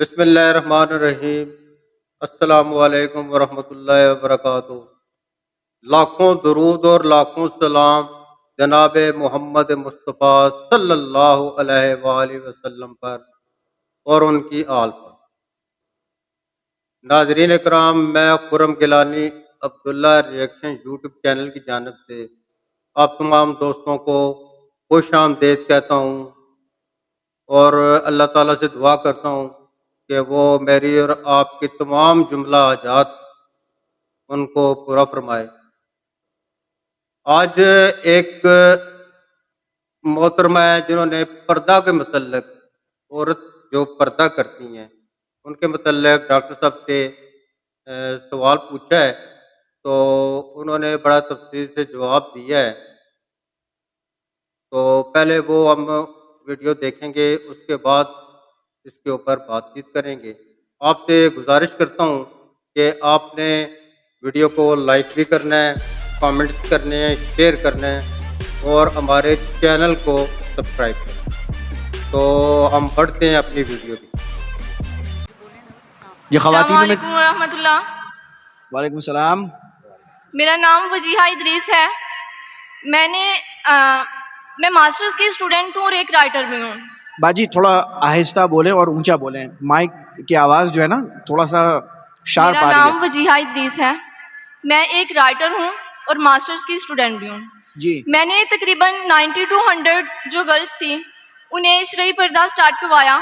بسم اللہ الرحمن الرحیم۔ السلام علیکم ورحمۃ اللہ وبرکاتہ۔ لاکھوں درود اور لاکھوں سلام جناب محمد مصطفیٰ صلی اللہ علیہ وآلہ وسلم پر اور ان کی آل پر۔ ناظرین اکرام، میں خرم گیلانی عبداللہ ریئیکشن یوٹیوب چینل کی جانب سے آپ تمام دوستوں کو خوش آمدید کہتا ہوں اور اللہ تعالیٰ سے دعا کرتا ہوں کہ وہ میری اور آپ کی تمام جملہ حاجات ان کو پورا فرمائے۔ آج ایک محترمہ ہے جنہوں نے پردہ کے متعلق، عورت جو پردہ کرتی ہیں ان کے متعلق ڈاکٹر صاحب سے سوال پوچھا ہے، تو انہوں نے بڑا تفصیل سے جواب دیا ہے۔ تو پہلے وہ ہم ویڈیو دیکھیں گے، اس کے بعد اس کے اوپر بات چیت کریں گے۔ آپ سے گزارش کرتا ہوں کہ آپ نے ویڈیو کو لائک بھی کرنا ہے، کامنٹس کرنے ہیں، شیئر کرنا ہے اور ہمارے چینل کو سبسکرائب کریں۔ تو ہم پڑھتے ہیں اپنی ویڈیو کی۔ یہ خواتین السلام میں علیکم ورحمۃ اللہ۔ وعلیکم السلام۔ میرا نام وجیحہ ادریس ہے۔ میں ماسٹرز کی اسٹوڈنٹ ہوں اور ایک رائٹر بھی ہوں۔ باجی تھوڑا آہستہ بولیں اور اونچا بولیں، مائک کی آواز جو ہے نا تھوڑا سا شارپ میرا آ رہی نام ہے۔ وجیحہ ادریس ہے، میں ایک رائٹر ہوں اور ماسٹرز کی اسٹوڈنٹ بھی ہوں۔ جی میں نے تقریباً 90 to 100 جو گرلس تھیں انہیں شرعی پردہ سٹارٹ کروایا،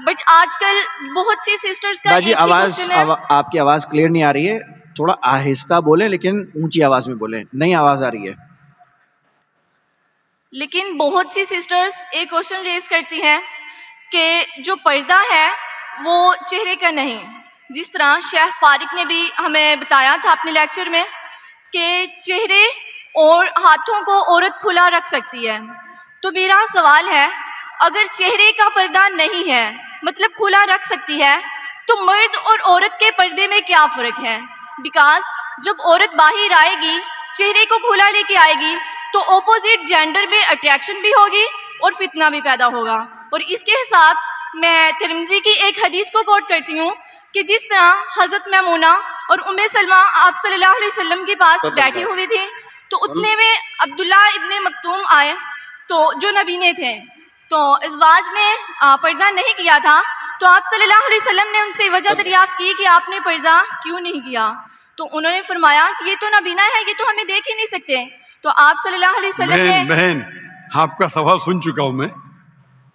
بٹ آج کل بہت سی سسٹرز کا باجی ایک ہی آواز کوشچن ہے۔ آپ کی آواز کلیئر نہیں آ رہی ہے، تھوڑا آہستہ بولیں لیکن اونچی آواز میں بولیں، نئی آواز آ رہی ہے۔ لیکن بہت سی سسٹرز ایک کوشچن ریز کرتی ہیں کہ جو پردہ ہے وہ چہرے کا نہیں، جس طرح شیخ فارق نے بھی ہمیں بتایا تھا اپنے لیکچر میں کہ چہرے اور ہاتھوں کو عورت کھلا رکھ سکتی ہے۔ تو میرا سوال ہے، اگر چہرے کا پردہ نہیں ہے مطلب کھلا رکھ سکتی ہے، تو مرد اور عورت کے پردے میں کیا فرق ہے؟ بیکاز جب عورت باہر آئے گی، چہرے کو کھلا لے کے آئے گی تو اپوزٹ جینڈر میں اٹریکشن بھی ہوگی اور فتنہ بھی پیدا ہوگا۔ اور اس کے ساتھ میں ترمذی کی ایک حدیث کو کوٹ کرتی ہوں کہ جس طرح حضرت میمونہ اور ام سلمہ آپ صلی اللہ علیہ وسلم کے پاس بیٹھی ہوئی تھی، تو اتنے میں عبداللہ ابن مکتوم آئے تو جو نبینے تھے، تو ازواج نے پردہ نہیں کیا تھا، تو آپ صلی اللہ علیہ وسلم نے ان سے وجہ دریافت کی کہ آپ نے پردہ کیوں نہیں کیا؟ تو انہوں نے فرمایا کہ یہ تو نبینا ہے، یہ تو ہمیں دیکھ ہی نہیں سکتے۔ تو آپ صلی اللہ علیہ وسلم نے بہن آپ کا سوال سن چکا ہوں میں۔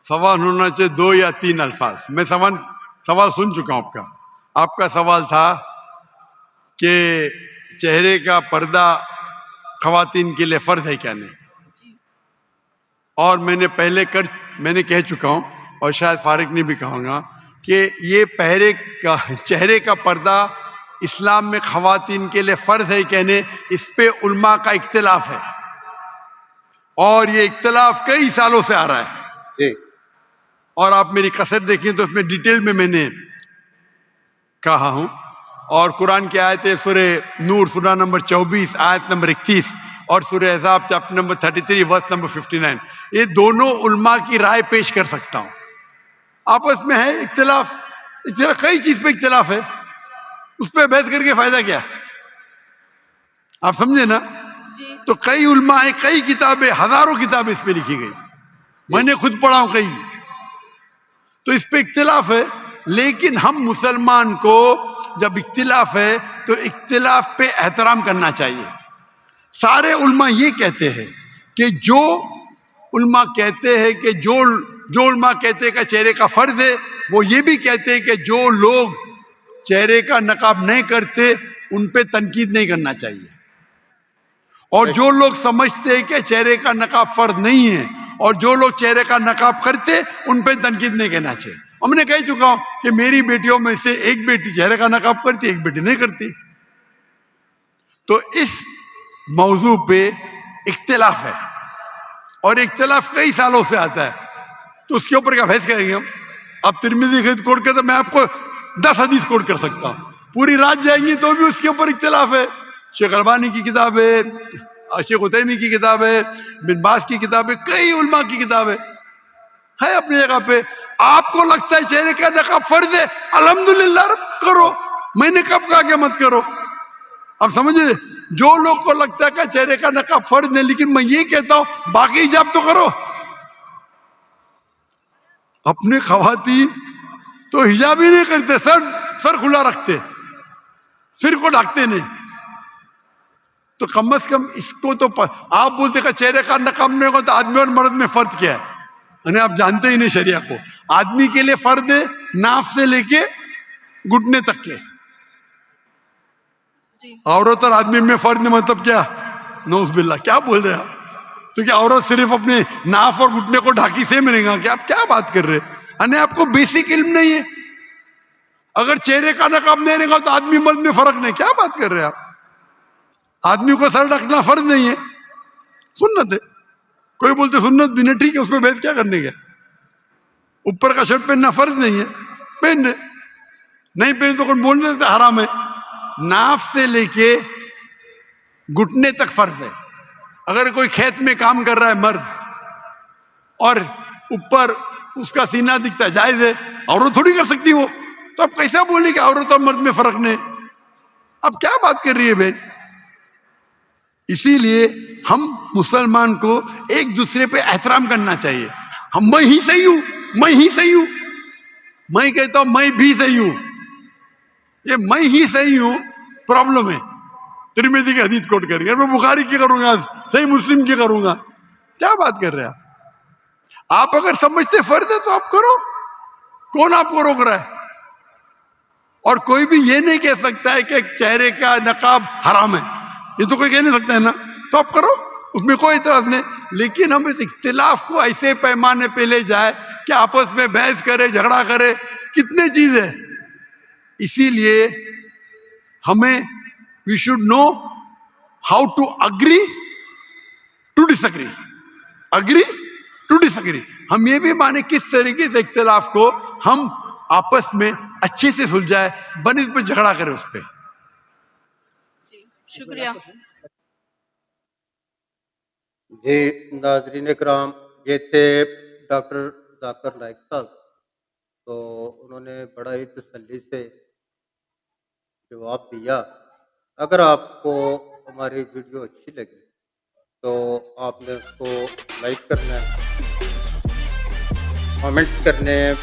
سوال ہونا چاہیے 2 یا 3 الفاظ۔ میں سوال سن چکا ہوں آپ کا۔ آپ کا سوال تھا کہ چہرے کا پردہ خواتین کے لیے فرض ہے کیا نہیں، اور میں نے کہہ چکا ہوں اور شاید فارق نے بھی کہوں گا کہ یہ چہرے کا پردہ اسلام میں خواتین کے لیے فرض ہے کہ نہیں، اس پہ علماء کا اختلاف ہے، اور یہ اختلاف کئی سالوں سے آ رہا ہے۔ جی اور آپ میری قصر دیکھیں تو اس میں ڈیٹیل میں نے کہا ہوں، اور قرآن کی آیتیں سورہ نور سورہ نمبر 24 آیت نمبر 31 اور سورہ احزاب چیپٹر نمبر 33 ورس نمبر 59، یہ دونوں علماء کی رائے پیش کر سکتا ہوں۔ آپس میں ہے اختلاف، کئی چیز پہ اختلاف ہے، اس پہ بحث کر کے فائدہ کیا؟ آپ سمجھے نا؟ جی تو کئی علماء ہیں، کئی کتابیں، ہزاروں کتابیں اس پہ لکھی گئی، میں نے خود پڑھا ہوں کئی۔ تو اس پہ اختلاف ہے، لیکن ہم مسلمان کو جب اختلاف ہے تو اختلاف پہ احترام کرنا چاہیے۔ سارے علماء یہ کہتے ہیں کہ جو علماء کہتے ہیں کہ جو علماء کہتے ہیں کہ چہرے کا فرض ہے، وہ یہ بھی کہتے ہیں کہ جو لوگ چہرے کا نقاب نہیں کرتے ان پہ تنقید نہیں کرنا چاہیے، اور جو لوگ سمجھتے ہیں کہ چہرے کا نقاب فرض نہیں ہے اور جو لوگ چہرے کا نقاب کرتے ان پہ تنقید نہیں کرنا چاہیے۔ ہم نے کہہ چکا ہوں کہ میری بیٹیوں میں سے ایک بیٹی چہرے کا نقاب کرتی، ایک بیٹی نہیں کرتی۔ تو اس موضوع پہ اختلاف ہے، اور اختلاف کئی سالوں سے آتا ہے، تو اس کے اوپر کیا بحث کریں گے ہم؟ اب ترمذی کی کوٹ کرتے میں آپ کو 10 حدیث کوٹ کر سکتا ہوں، پوری رات جائیں گی تو بھی اس کے اوپر اختلاف ہے۔ شیخ البانی کی کتاب ہے، شیخ عثیمین کی کتاب ہے، بن باز کی کتاب ہے، کئی علماء کی کتاب ہے اپنی جگہ پہ۔ آپ کو لگتا ہے چہرے کا نقاب فرض ہے، الحمدللہ کرو، میں نے کب کہا کہ مت کرو؟ آپ سمجھ رہے؟ جو لوگ کو لگتا ہے کہ چہرے کا نقاب فرض نہیں، لیکن میں یہ کہتا ہوں باقی حجاب تو کرو. اپنے خواتین تو حجاب ہی نہیں کرتے، سر کھلا رکھتے، سر کو ڈھانکتے نہیں. تو کم از کم اس کو تو آپ بولتے کہ چہرے کا نقاب نہیں ہوگا تو آدمی اور مرد میں فرق کیا ہے؟ یعنی آپ جانتے ہی نہیں شریعہ کو. آدمی کے لیے فرض ہے ناف سے لے کے گھٹنے تک کے، جی عورت اور آدمی میں فرق نہیں. مطلب کیا؟ نعوذ باللہ، کیا بول رہے ہیں آپ؟ تو کیا عورت صرف اپنے ناف اور گھٹنے کو ڈھاکی سے ملے گا؟ کہ آپ کیا بات کر رہے ہیں؟ یعنی آپ کو بیسک علم نہیں ہے. اگر چہرے کا نقاب نہیں رہے گا تو آدمی مرد میں فرق نہیں. کیا بات کر رہے ہیں آپ؟ آدمی کو سر ڈھکنا فرض نہیں ہے، سنت ہے. کوئی بولتے سنت بھی نہیں، ٹھیک ہے، اس پہ بحث کیا کرنے کا؟ اوپر کا شرٹ پہننا فرض نہیں ہے، پہن رہے، نہیں پہنے تو کوئی بولنے دیتا حرام ہے. ناف سے لے کے گھٹنے تک فرض ہے. اگر کوئی کھیت میں کام کر رہا ہے مرد اور اوپر اس کا سینہ دکھتا ہے، جائز ہے، عورت تھوڑی کر سکتی وہ. تو اب کیسا بولے کہ عورت اور مرد میں فرق نہیں؟ اب کیا بات کر رہی ہے بہن؟ اسی لیے ہم مسلمان کو ایک دوسرے پہ احترام کرنا چاہیے. میں ہی صحیح ہوں، میں ہی صحیح ہوں، میں کہتا ہوں میں بھی صحیح ہوں. یہ میں ہی صحیح ہوں پرابلم ہے. ترمذی کی حدیث کوٹ کر کے میں بخاری کی کروں گا، صحیح مسلم کی کروں گا. کیا بات کر رہے ہیں آپ؟ اگر سمجھتے فرض ہے تو آپ کرو، کون آپ کو روک رہا ہے؟ اور کوئی بھی یہ نہیں کہہ سکتا ہے کہ چہرے کا نقاب حرام ہے، یہ تو کوئی کہہ نہیں سکتا ہے نا. تو آپ کرو، اس میں کوئی اعتراض نہیں. لیکن ہم اس اختلاف کو ایسے پیمانے پہ لے جائے کہ آپس میں بحث کرے، جھگڑا کرے، کتنے چیز ہے. اسی لیے ہمیں we should know how to agree to disagree, agree to disagree. ہم یہ بھی مانے کس طریقے سے اختلاف کو ہم آپس میں اچھے سے سلجھائے، بنسبت جھگڑا کرے اس پہ. جی شکریہ. جی ناظرین کرام، یہ تھے ڈاکٹر ذاکر نائک صاحب. تو انہوں نے بڑا ہی تسلی سے جواب دیا. اگر آپ کو ہماری ویڈیو اچھی لگی تو آپ نے اس کو لائک کرنا ہے، کامنٹس کرنے ہیں،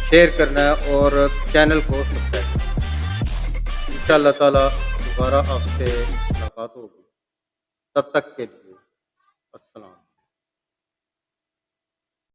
شیئر کرنا ہے اور چینل کو سبسکرائب کرنا ہے. انشاءاللہ تعالی دوبارہ آپ سے ملاقات ہوگی. تب تک کے لیے